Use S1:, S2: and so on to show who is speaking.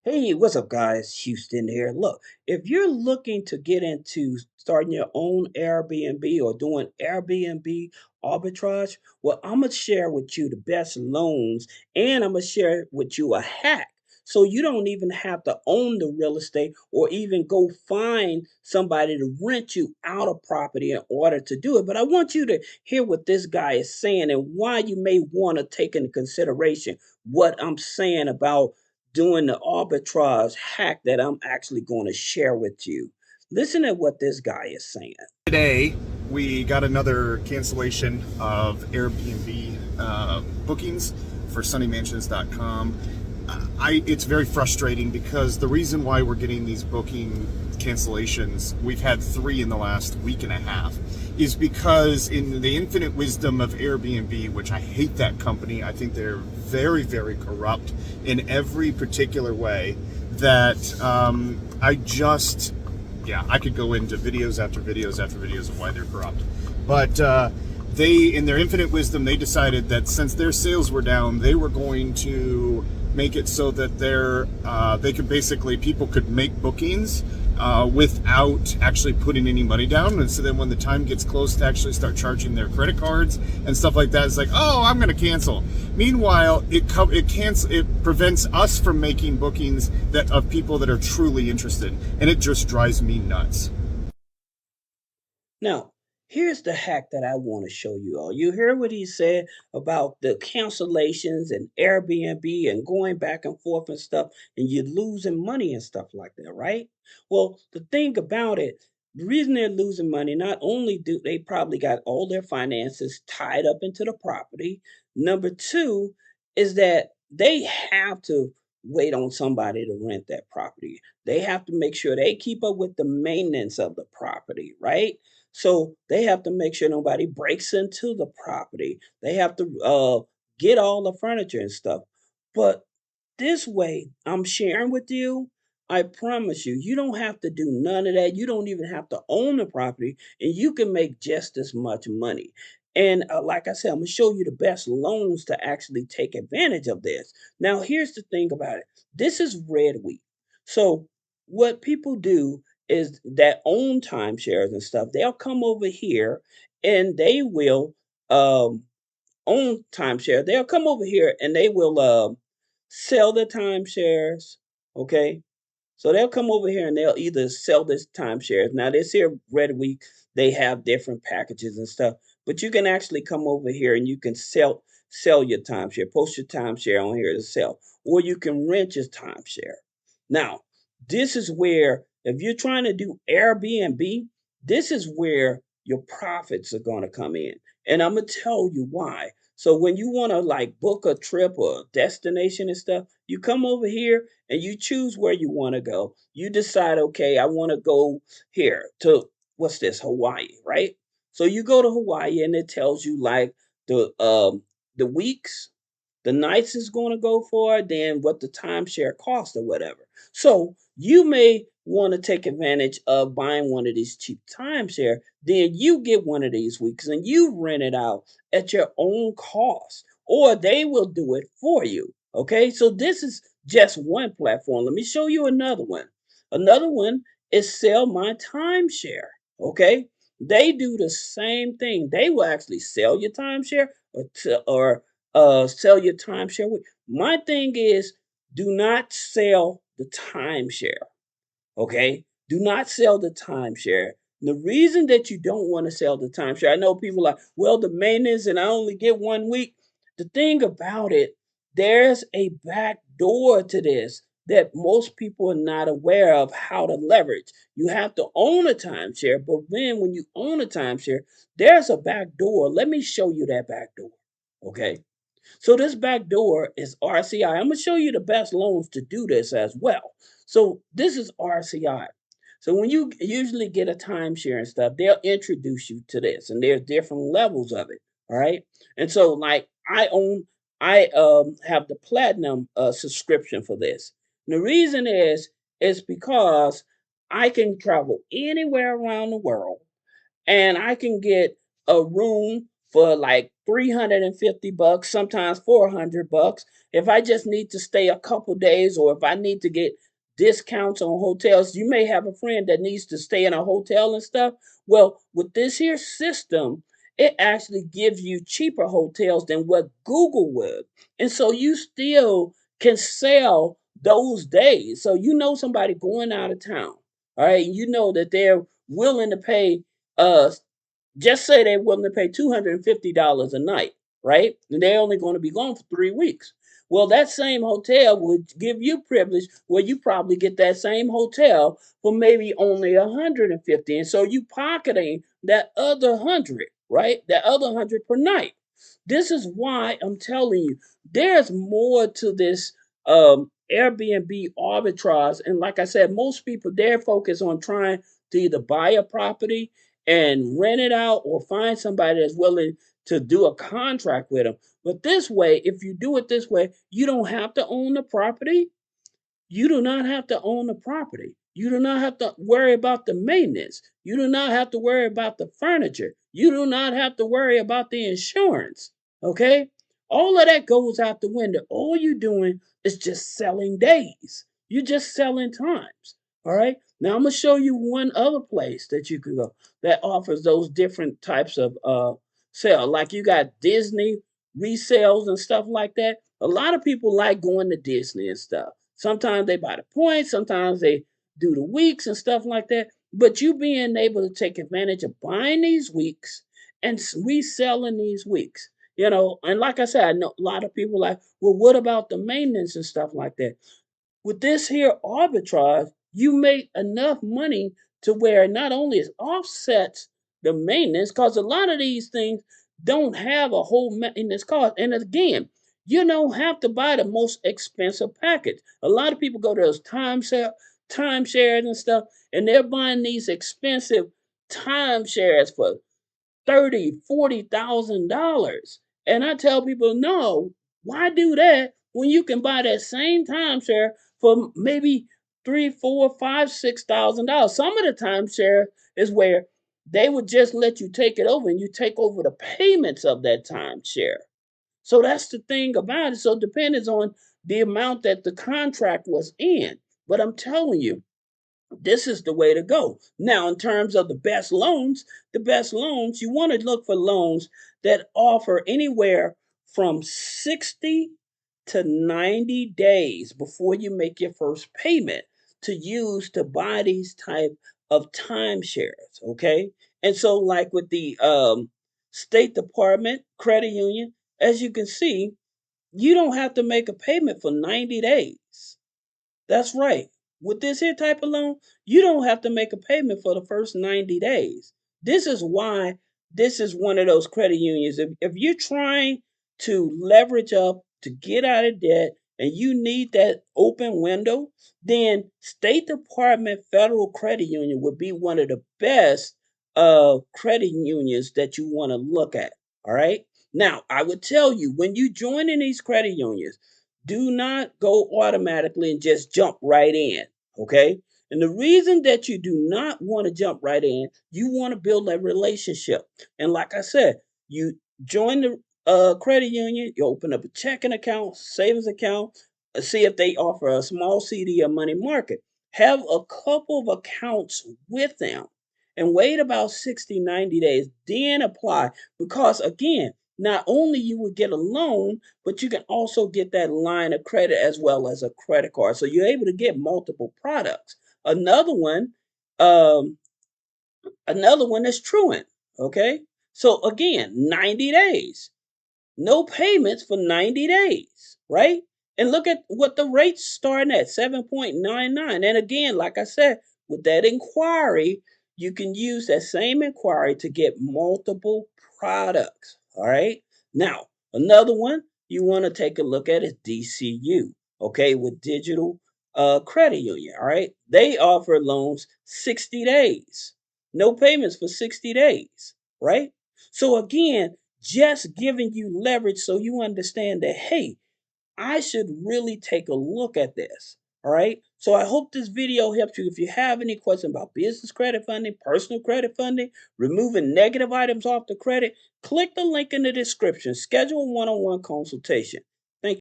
S1: Hey, what's up, guys? Houston here. Look, if you're looking to get into starting your own Airbnb or doing Airbnb arbitrage, well, I'm going to share with you the best loans and I'm going to share with you a hack. So you don't even have to own the real estate or even go find somebody to rent you out of property in order to do it. But I want you to hear what this guy is saying and why you may want to take into consideration what I'm saying about doing the arbitrage hack that I'm actually going to share with you. Listen to what this guy is saying.
S2: Today, we got another cancellation of Airbnb bookings for sunnymansions.com. It's very frustrating because the reason why we're getting these booking cancellations, we've had 3 in the last week and a half, is because in the infinite wisdom of Airbnb, which I hate that company, I think they're very, very corrupt in every particular way, that I could go into videos after videos after videos of why they're corrupt. But they, in their infinite wisdom, they decided that since their sales were down, they were going to make it so that they could basically, people could make bookings without actually putting any money down. And so then when the time gets close to actually start charging their credit cards and stuff like that, it's like, oh, I'm going to cancel. Meanwhile, it prevents us from making bookings of people that are truly interested, and it just drives me nuts.
S1: Now, here's the hack that I want to show you all. You hear what he said about the cancellations and Airbnb and going back and forth and stuff, and you're losing money and stuff like that, right? Well, the thing about it, the reason they're losing money, not only do they probably got all their finances tied up into the property, number two is that they have to wait on somebody to rent that property. They have to make sure they keep up with the maintenance of the property, right? So they have to make sure nobody breaks into the property. They have to get all the furniture and stuff. But this way, I'm sharing with you, I promise you, you don't have to do none of that. You don't even have to own the property, and you can make just as much money. And like I said, I'm going to show you the best loans to actually take advantage of this. Now, here's the thing about it, this is Red Week. So, what people do is that own timeshares and stuff, they'll come over here and they will own timeshare. They'll come over here and they will sell the timeshares. Okay. So they'll come over here and they'll either sell this timeshares. Now this here Red Week, they have different packages and stuff, but you can actually come over here and you can sell your timeshare, post your timeshare on here to sell, or you can rent your timeshare. Now, this is where if you're trying to do Airbnb, this is where your profits are going to come in. And I'm gonna tell you why. So when you want to like book a trip or a destination and stuff, you come over here and you choose where you want to go. You decide, okay, I want to go here to what's this, Hawaii, right? So you go to Hawaii and it tells you like the weeks, the nights is going to go for, then what the timeshare cost or whatever. So you may want to take advantage of buying one of these cheap timeshare. Then you get one of these weeks and you rent it out at your own cost, or they will do it for you. Okay, so this is just one platform. Let me show you another one. Another one is Sell My Timeshare. Okay, they do the same thing. They will actually sell your timeshare or sell your timeshare. My thing is, do not sell the timeshare. Okay, do not sell the timeshare. The reason that you don't want to sell the timeshare, I know people are like, well, the maintenance and I only get 1 week. The thing about it, there's a back door to this that most people are not aware of how to leverage. You have to own a timeshare, but then when you own a timeshare, there's a back door. Let me show you that back door. Okay. So this back door is RCI. I'm going to show you the best loans to do this as well. So this is RCI. So when you usually get a timeshare and stuff, they'll introduce you to this, and there's different levels of it. All right. And so like I have the platinum subscription for this. And the reason is because I can travel anywhere around the world and I can get a room for like $350, sometimes $400. If I just need to stay a couple days, or if I need to get discounts on hotels, you may have a friend that needs to stay in a hotel and stuff. Well, with this here system, it actually gives you cheaper hotels than what Google would. And so you still can sell those days. So you know somebody going out of town, all right, you know that they're willing to pay just say they're willing to pay $250 a night, right? And they're only going to be gone for 3 weeks. Well, that same hotel would give you privilege where you probably get that same hotel for maybe only 150, and so you pocketing that other 100, right? That other 100 per night. This is why I'm telling you, there's more to this Airbnb arbitrage. And like I said, most people they're focused on trying to either buy a property and rent it out or find somebody that's willing to do a contract with them. But this way, if you do it this way, you don't have to own the property. You do not have to own the property. You do not have to worry about the maintenance. You do not have to worry about the furniture. You do not have to worry about the insurance. Okay? All of that goes out the window. All you're doing is just selling days. You're just selling times. All right? Now I'm gonna show you one other place that you can go that offers those different types of sale. Like you got Disney resales and stuff like that. A lot of people like going to Disney and stuff. Sometimes they buy the points, sometimes they do the weeks and stuff like that. But you being able to take advantage of buying these weeks and reselling these weeks, and like I said, I know a lot of people like, well, what about the maintenance and stuff like that? With this here arbitrage, you make enough money to where not only it offsets the maintenance, because a lot of these things don't have a whole maintenance cost. And again, you don't have to buy the most expensive package. A lot of people go to those timeshares and stuff, and they're buying these expensive timeshares for 30, $40,000. And I tell people, no, why do that when you can buy that same timeshare for maybe three, four, five, $6,000? Some of the timeshare is where they would just let you take it over and you take over the payments of that timeshare. So that's the thing about it. So it depends on the amount that the contract was in. But I'm telling you, this is the way to go. Now, in terms of the best loans, you want to look for loans that offer anywhere from 60 to 90 days before you make your first payment to use to buy these type of timeshares, okay? And so like with the State Department credit union, as you can see, you don't have to make a payment for 90 days. That's right. With this here type of loan, you don't have to make a payment for the first 90 days. This is why this is one of those credit unions. If you're trying to leverage up to get out of debt and you need that open window, then State Department Federal Credit Union would be one of the best credit unions that you want to look at. All right. Now, I would tell you when you join in these credit unions, do not go automatically and just jump right in. Okay. And the reason that you do not want to jump right in, you want to build a relationship. And like I said, you join the credit union, you open up a checking account, savings account, see if they offer a small CD or money market. Have a couple of accounts with them and wait about 60, 90 days, then apply. Because again, not only you will get a loan, but you can also get that line of credit as well as a credit card. So you're able to get multiple products. Another one, um, another one is Truant. Okay. So again, 90 days. No payments for 90 days, right? And look at what the rates starting at 7.99. And again, like I said, with that inquiry, you can use that same inquiry to get multiple products. All right. Now, another one you want to take a look at is DCU, okay, with Digital Credit Union. All right. They offer loans 60 days, no payments for 60 days, right? So again, just giving you leverage so you understand that, hey, I should really take a look at this. All right. So I hope this video helps you. If you have any questions about business credit funding, personal credit funding, removing negative items off the credit, click the link in the description. Schedule a one-on-one consultation.